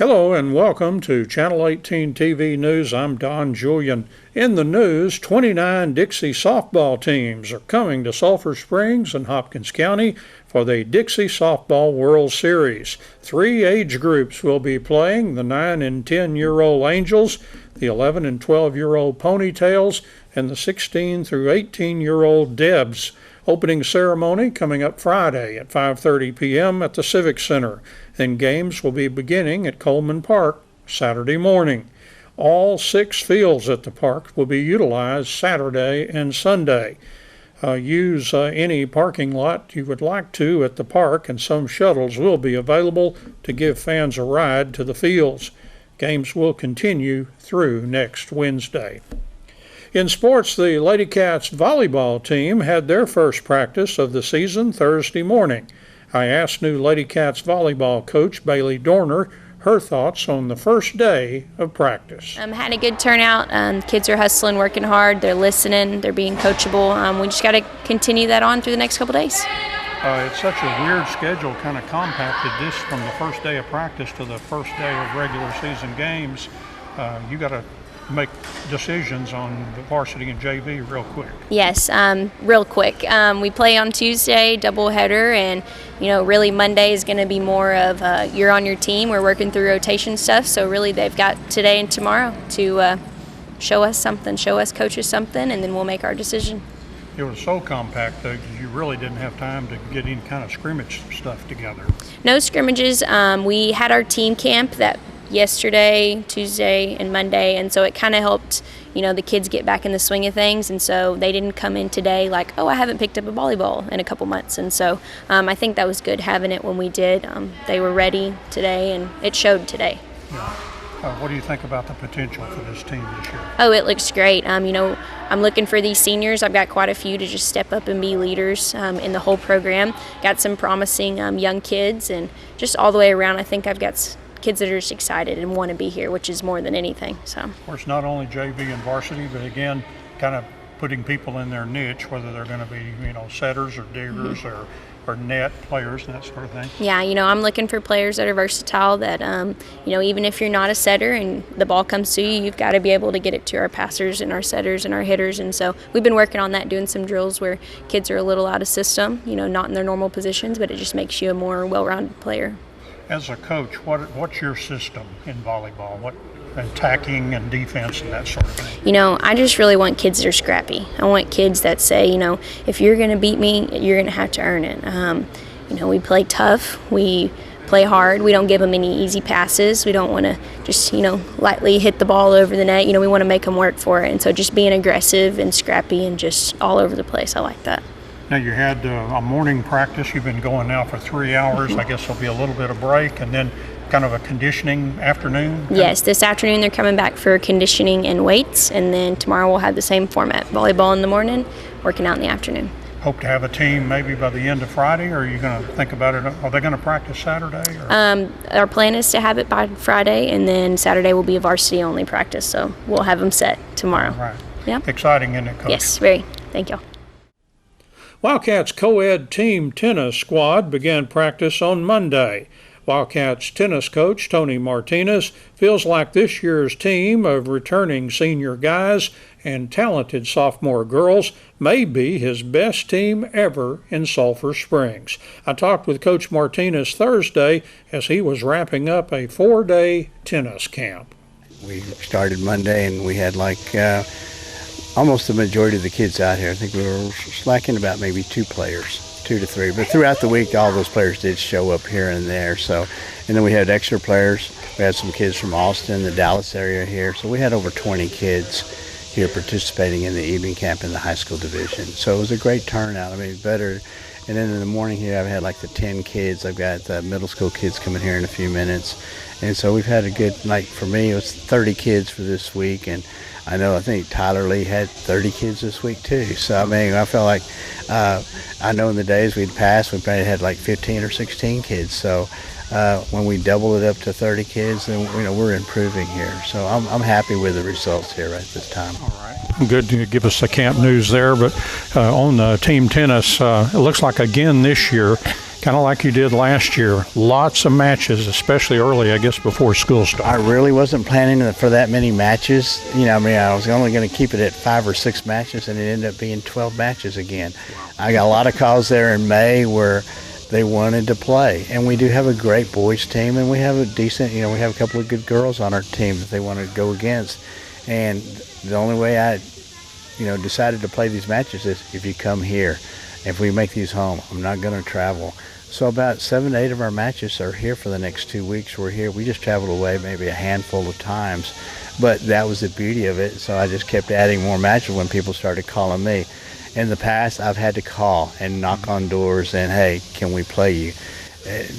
Hello and welcome to Channel 18 TV News. I'm Don Julian. In the news, 29 Dixie softball teams are coming to Sulphur Springs and Hopkins County for the Dixie Softball World Series. 3 age groups will be playing: the 9 and 10-year-old Angels, the 11 and 12-year-old Ponytails, and the 16 through 18-year-old Debs. Opening ceremony coming up Friday at 5:30 p.m. at the Civic Center. Then games will be beginning at Coleman Park Saturday morning. All 6 fields at the park will be utilized Saturday and Sunday. Use any parking lot you would like to at the park, and some shuttles will be available to give fans a ride to the fields. Games will continue through next Wednesday. In sports, the Lady Cats volleyball team had their first practice of the season Thursday morning. I asked new Lady Cats volleyball coach Bailey Dorner her thoughts on the first day of practice. Had a good turnout. Kids are hustling, working hard, they're listening, they're being coachable. We just got to continue that on through the next couple days. It's such a weird schedule, kind of compacted this from the first day of practice to the first day of regular season games. You got to make decisions on the varsity and JV real quick. Yes, real quick. We play on Tuesday, doubleheader, and really Monday is going to be more of you're on your team. We're working through rotation stuff, so really they've got today and tomorrow to show us something, show us coaches something, and then we'll make our decision. It was so compact, though, because you really didn't have time to get any kind of scrimmage stuff together. No scrimmages. We had our team camp that yesterday, Tuesday, and Monday, and so it kind of helped the kids get back in the swing of things, and so they didn't come in today like, I haven't picked up a volleyball in a couple months, and so I think that was good having it when we did. They were ready today, and it showed today. Yeah. What do you think about the potential for this team this year? Oh, it looks great. I'm looking for these seniors. I've got quite a few to just step up and be leaders in the whole program. Got some promising young kids, and just all the way around, I think I've got kids that are just excited and want to be here, which is more than anything. So, of course, not only JV and varsity, but again, kind of putting people in their niche, whether they're going to be, setters or diggers or net players, that sort of thing. Yeah, I'm looking for players that are versatile, that, even if you're not a setter and the ball comes to you, you've got to be able to get it to our passers and our setters and our hitters. And so we've been working on that, doing some drills where kids are a little out of system, not in their normal positions, but it just makes you a more well-rounded player. As a coach, what's your system in volleyball? What attacking and defense and that sort of thing? I just really want kids that are scrappy. I want kids that say, if you're going to beat me, you're going to have to earn it. We play tough. We play hard. We don't give them any easy passes. We don't want to just, lightly hit the ball over the net. We want to make them work for it. And so just being aggressive and scrappy and just all over the place, I like that. Now, you had a morning practice. You've been going now for 3 hours. I guess there'll be a little bit of break, and then kind of a conditioning afternoon? Yes, this afternoon they're coming back for conditioning and weights, and then tomorrow we'll have the same format: volleyball in the morning, working out in the afternoon. Hope to have a team maybe by the end of Friday, or are you going to think about it? Are they going to practice Saturday? Our plan is to have it by Friday, and then Saturday will be a varsity-only practice, so we'll have them set tomorrow. All right. Yeah. Exciting, isn't it, Coach? Yes, very. Thank you. Wildcats co-ed team tennis squad began practice on Monday. Wildcats tennis coach Tony Martinez feels like this year's team of returning senior guys and talented sophomore girls may be his best team ever in Sulphur Springs. I talked with Coach Martinez Thursday as he was wrapping up a 4-day tennis camp. We started Monday and we had almost the majority of the kids out here. I think we were slacking about maybe 2 players, 2 to 3. But throughout the week, all those players did show up here and there. And then we had extra players. We had some kids from Austin, the Dallas area here. So we had over 20 kids here participating in the evening camp in the high school division. So it was a great turnout. Better. And then in the morning here, I've had the 10 kids. I've got the middle school kids coming here in a few minutes. And so we've had a good, for me, it was 30 kids for this week. And I think Tyler Lee had 30 kids this week too. So I felt like I know in the days we'd passed, we probably had 15 or 16 kids. So when we double it up to 30 kids, then we're improving here. So I'm happy with the results here right this time. All right. Good to give us the camp news there. But on team tennis, it looks like again this year kind of like you did last year. Lots of matches, especially early, I guess, before school started. I really wasn't planning for that many matches. I was only going to keep it at 5 or 6 matches, and it ended up being 12 matches again. I got a lot of calls there in May where they wanted to play, and we do have a great boys team, and we have a decent, we have a couple of good girls on our team that they want to go against. And the only way I, decided to play these matches is if you come here. If we make these home, I'm not going to travel. So about 7 to 8 of our matches are here for the next 2 weeks. We're here. We just traveled away maybe a handful of times, but that was the beauty of it. So I just kept adding more matches when people started calling me. In the past, I've had to call and knock on doors and, hey, can we play you?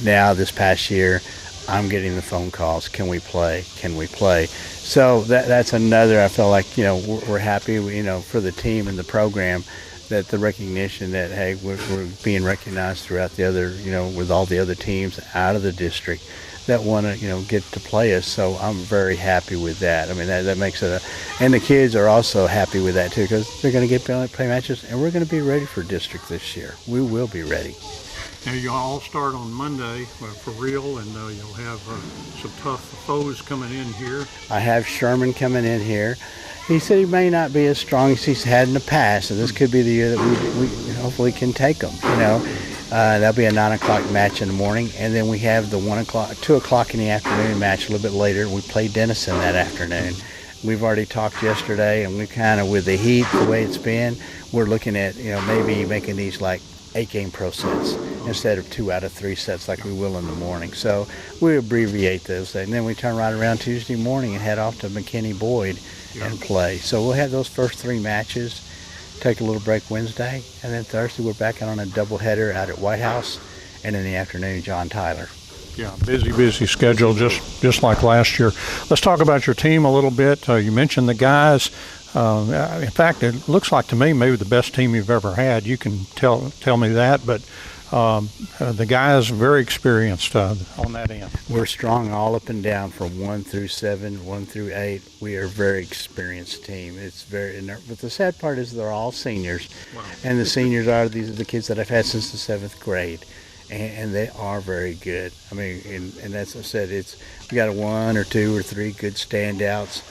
Now this past year, I'm getting the phone calls. Can we play? Can we play? So that's another. I feel like we're happy. For the team and the program. That the recognition that, hey, we're being recognized throughout the other, with all the other teams out of the district that want to, get to play us. So I'm very happy with that. I mean, that makes it and the kids are also happy with that too, because they're going to get play matches, and we're going to be ready for district this year. We will be ready. Now, you all start on Monday for real, and you'll have some tough foes coming in here. I have Sherman coming in here. He said he may not be as strong as he's had in the past, so this could be the year that we hopefully can take him. That'll be a 9 o'clock match in the morning, and then we have the 2 o'clock in the afternoon match a little bit later. We play Denison that afternoon. We've already talked yesterday, and we kind of, with the heat, the way it's been, we're looking at, maybe making these like 8-game pro sets instead of 2 out of 3 sets like we will in the morning. So we abbreviate those, and then we turn right around Tuesday morning and head off to McKinney Boyd and play. So we'll have those first 3 matches, take a little break Wednesday, and then Thursday we're back on a doubleheader out at White House, and in the afternoon, John Tyler. Yeah, busy schedule, just like last year. Let's talk about your team a little bit. You mentioned the guys. In fact, it looks like to me maybe the best team you've ever had. You can tell me that, but the guys are very experienced on that end. We're strong all up and down from 1 through 7, 1 through 8. We are a very experienced team. But the sad part is they're all seniors. Wow. And the seniors these are the kids that I've had since the 7th grade. And they are very good. I mean, and as I said, we got 1 or 2 or 3 good standouts.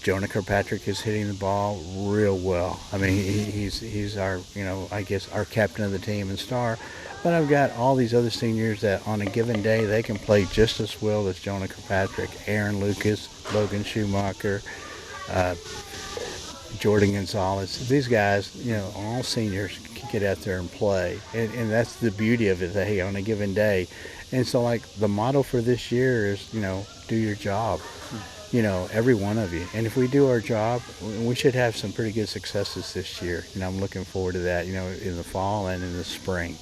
Jonah Kirkpatrick is hitting the ball real well. I mean, he's our, I guess our captain of the team and star. But I've got all these other seniors that on a given day they can play just as well as Jonah Kirkpatrick, Aaron Lucas, Logan Schumacher, Jordan Gonzalez. These guys, all seniors can get out there and play. And that's the beauty of it, that, hey, on a given day. And so, like, the motto for this year is, do your job. Every one of you. And if we do our job, we should have some pretty good successes this year. I'm looking forward to that, in the fall and in the spring.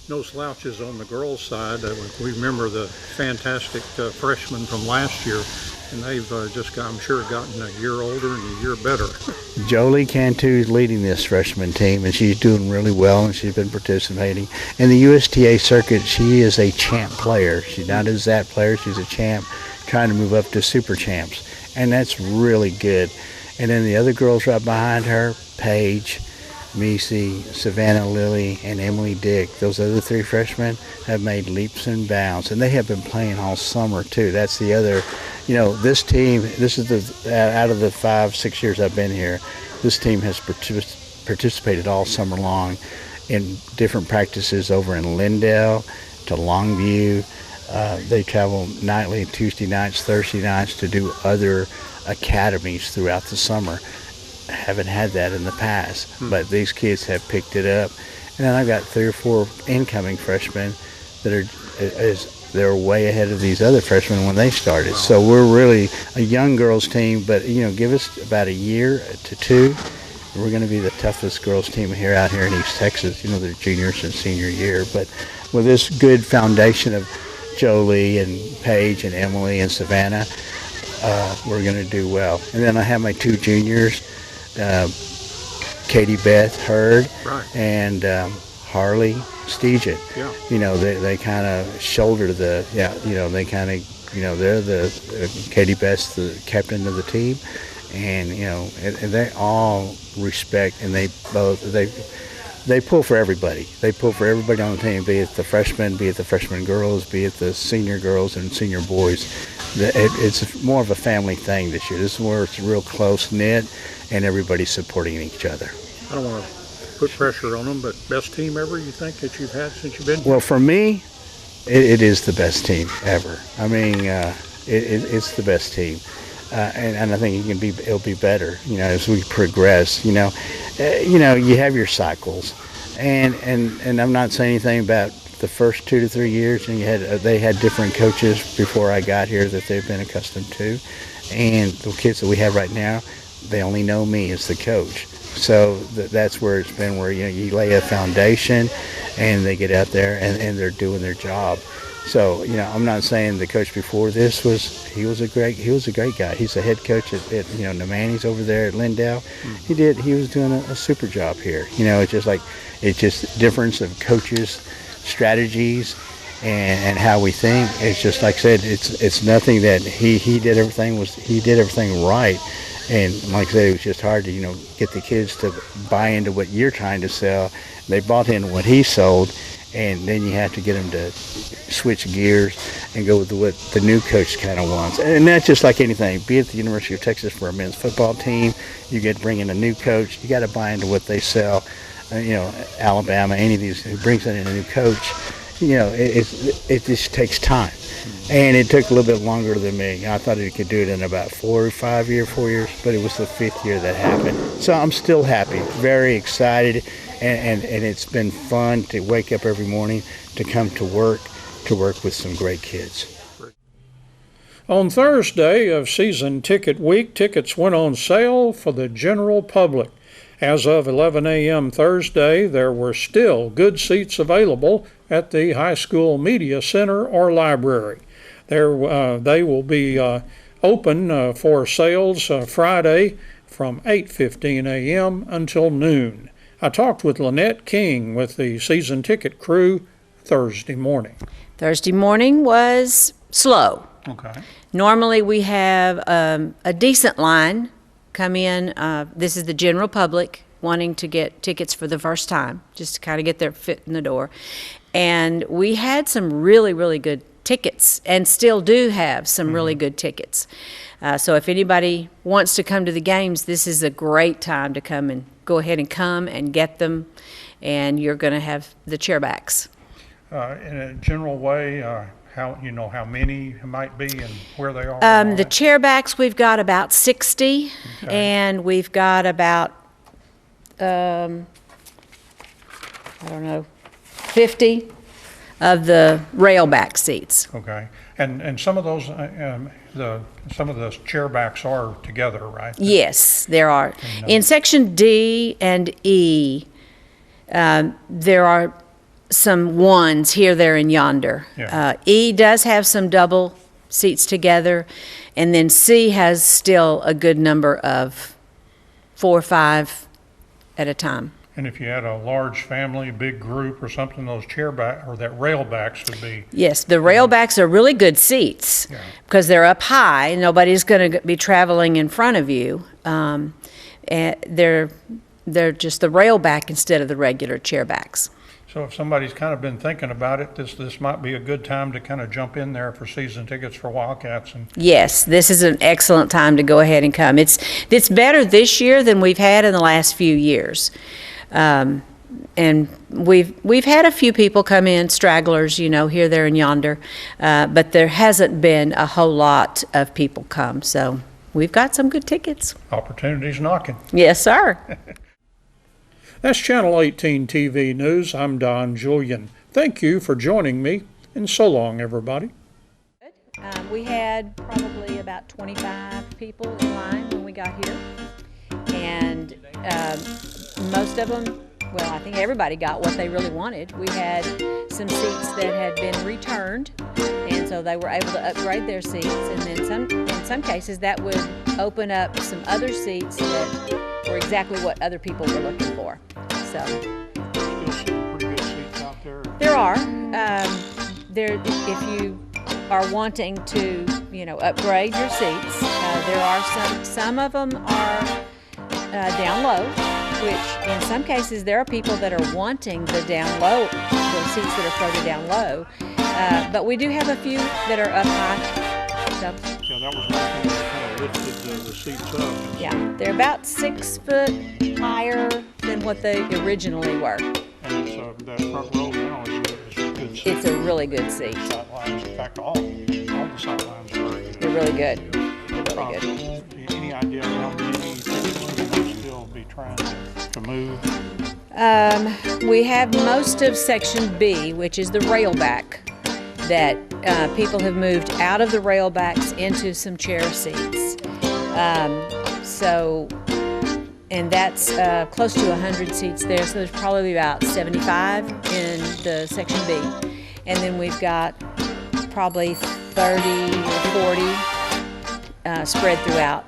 No slouches on the girls' side. We remember the fantastic freshmen from last year, and they've I'm sure, gotten a year older and a year better. Jolie Cantu is leading this freshman team, and she's doing really well, and she's been participating. In the USTA circuit, she is a champ player. She's not a ZAT player. She's a champ, trying to move up to super champs, and that's really good. And then the other girls right behind her, Paige, Missy, Savannah Lilly, and Emily Dick, those other 3 freshmen have made leaps and bounds, and they have been playing all summer too. That's the other, this team, this is out of the 5-6 years I've been here, this team has participated all summer long in different practices over in Lindale to Longview. They travel nightly, Tuesday nights, Thursday nights to do other academies throughout the summer. Haven't had that in the past, but these kids have picked it up. And then I've got 3 or 4 incoming freshmen that they're way ahead of these other freshmen when they started. So we're really a young girls team, but give us about a year to 2, and we're going to be the toughest girls team out here in East Texas. They're juniors and senior year, but with this good foundation of Jolie and Paige and Emily and Savannah, we're going to do well. And then I have my 2 juniors, Katie Beth Hurd, right, and Harley Steegett. Yeah. They kind of shoulder the, they kind of, they're the, Katie Beth's the captain of the team, and, and they all respect, and they they pull for everybody. They pull for everybody on the team, be it the freshmen, be it the freshman girls, be it the senior girls and senior boys. It's more of a family thing this year. This is where it's real close-knit and everybody's supporting each other. I don't want to put pressure on them, but best team ever you think that you've had since you've been here? Well, for me, it is the best team ever. I mean, it's the best team. And I think it'll be better, as we progress. You have your cycles, and I'm not saying anything about the first 2 to 3 years. And they had different coaches before I got here that they've been accustomed to, and the kids that we have right now, they only know me as the coach. So that's where it's been, where you lay a foundation, and they get out there and they're doing their job. So, I'm not saying the coach before this he was a great guy. He's the head coach at Nemanny's over there at Lindau. Mm-hmm. He was doing a super job here. It's just difference of coaches, strategies, and how we think. It's just like I said, it's nothing that he did everything right. And like I said, it was just hard to, get the kids to buy into what you're trying to sell. They bought into what he sold, and then you have to get them to switch gears and go with what the new coach kind of wants. And that's just like anything. Be at the University of Texas for a men's football team, you get bring in a new coach, you got to buy into what they sell. Alabama, any of these, who brings in a new coach, it just takes time. And it took a little bit longer than me. I thought he could do it in about 4 years, but it was the 5th year that happened. So I'm still happy, very excited, and it's been fun to wake up every morning to come to work with some great kids. On Thursday of season ticket week, tickets went on sale for the general public. As of 11 a.m. Thursday, there were still good seats available at the high school media center or library. They will be open for sales Friday from 8:15 a.m. until noon. I talked with Lynette King with the season ticket crew Thursday morning. Thursday morning was slow. Okay. Normally we have a decent line come in. This is the general public wanting to get tickets for the first time, just to kind of get their foot in the door. And we had some really, really good tickets, and still do have some really good tickets. So if anybody wants to come to the games, this is a great time to come and go ahead and come and get them, and you're going to have the chairbacks. In a general way, how many might be and where they are? The chairbacks, we've got about 60, okay. And we've got about 50 of the railback seats. Okay, and some of those some of the chairbacks are together, right? Yes, there are. In section D and E, there are some ones here, there, and yonder. Yeah. E does have some double seats together, and then C has still a good number of 4 or 5 at a time. And if you had a large family, big group or something, those chairback or that railbacks would be. Yes, the railbacks are really good seats, yeah, because they're up high. Nobody's going to be traveling in front of you. And they're just the railback instead of the regular chairbacks. So if somebody's kind of been thinking about it, this might be a good time to kind of jump in there for season tickets for Wildcats. Yes, this is an excellent time to go ahead and come. It's better this year than we've had in the last few years. And we've had a few people come in, stragglers, here, there, and yonder, but there hasn't been a whole lot of people come. So we've got some good tickets. Opportunities knocking. Yes, sir. That's Channel 18 TV News. I'm Don Julian. Thank you for joining me, and so long, everybody. We had probably about 25 people in line when we got here, and most of them, well, I think everybody got what they really wanted. We had some seats that had been returned, and so they were able to upgrade their seats, and then in some cases that would open up some other seats that were exactly what other people were looking for. So still some pretty good seats out there. There are. If you are wanting to, upgrade your seats, there are some of them are down low. which in some cases there are people that are wanting the down low, the seats that are floated down low. But we do have a few that are up high. So, Yeah, that was one thing that kind of lifted the seats up. yeah, they're about 6 foot higher than what they originally were. And it's, that front row now is a good seat. It's a really good seat. Sidelines, in fact, all the sidelines are very good. They're really good. They're really good. Any idea how many tickets we might still be trying to move? We have most of Section B, which is the railback, that people have moved out of the railbacks into some chair seats. And that's close to 100 seats there, so there's probably about 75 in the Section B. And then we've got probably 30 or 40 spread throughout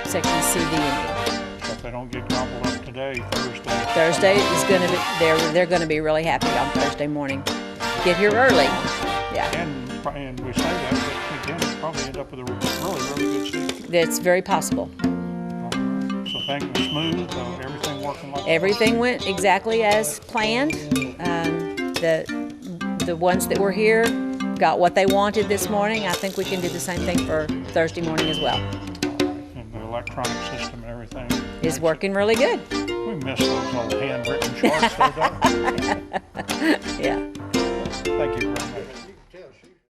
Section C, D, and E. So if they don't get gobbled up today, Thursday is going to be, they're going to be really happy on Thursday morning. Get here early. Yeah. And we say that, but again, we'll probably end up with a really good seat. That's very possible. So things were smooth, everything working like Everything went exactly as planned. The ones that were here got what they wanted this morning. I think we can do the same thing for Thursday morning as well. And the electronic system and everything Is working really good. We miss those old handwritten charts, though, don't we? Yeah. Thank you very much.